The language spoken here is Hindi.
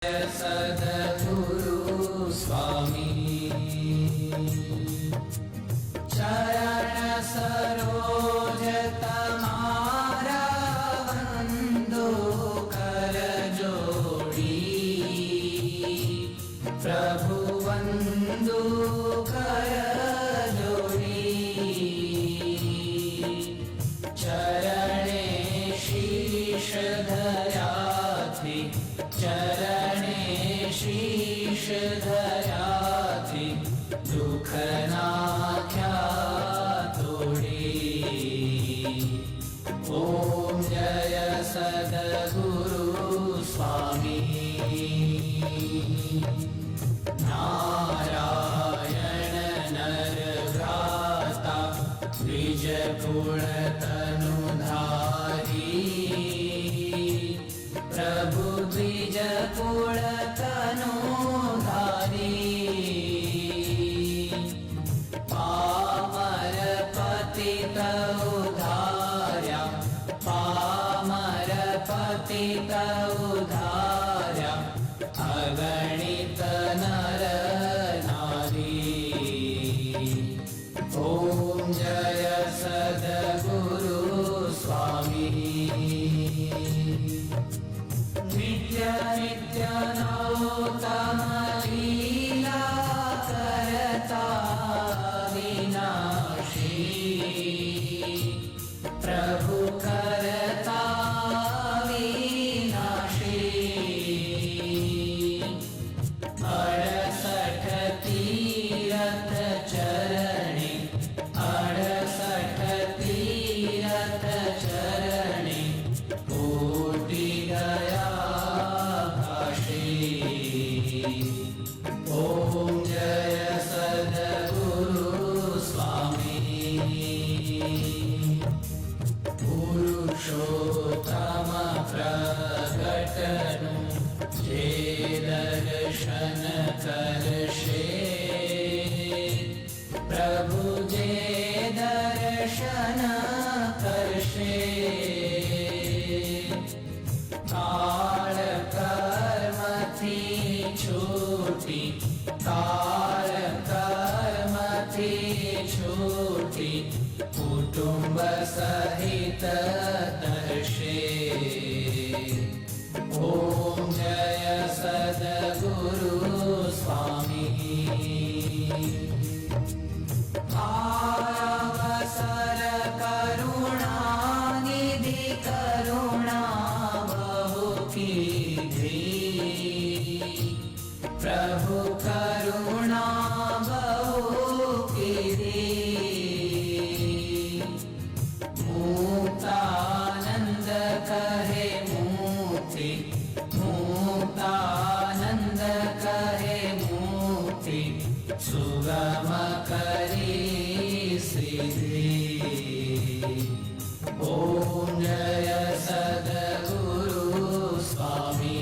सद्गुरु स्वामी चरण सरोज तमारा वंदो कर जोड़ी प्रभु वंदो कर जोड़ी चरणे शीश धरा थी चरणे शीश धरा थी दुख नाख्या तोड़ी ओम जय सद्गुरु स्वामी नारायण नर भ्राता द्विज कुल तनुधारी प्रभु द्विज कुल तनुधारी पामर पतित उधार्या पामर पतित उधार्या अगणित नर नारी ओम जय सद्गुरु स्वामी नित्य नित्य नौतम लीला करता विनाशी प्रभु करता विनाशी 68 तीरथ चरणे 68 तीरथ चरणे कोटि गया काशी ओम जय सद्गुरु स्वामी पुरुषोत्तम प्रगटनु जे दर्शन करशे प्रभु जे दर्शन करशे काल कर्म थी छूटी काल कर्म थी छूटी कुटुंब सहित दर्शे ओम जय सद्गुरु स्वामी अवसर करुणा निधि करुणा बहु कीधी प्रभु करुणा बहु कीधी मुक्तानंद कहे मुक्ति मुक्तानंद कहे मुक्ति सुगम करी सिद्धि ओम जय सद्गुरु स्वामी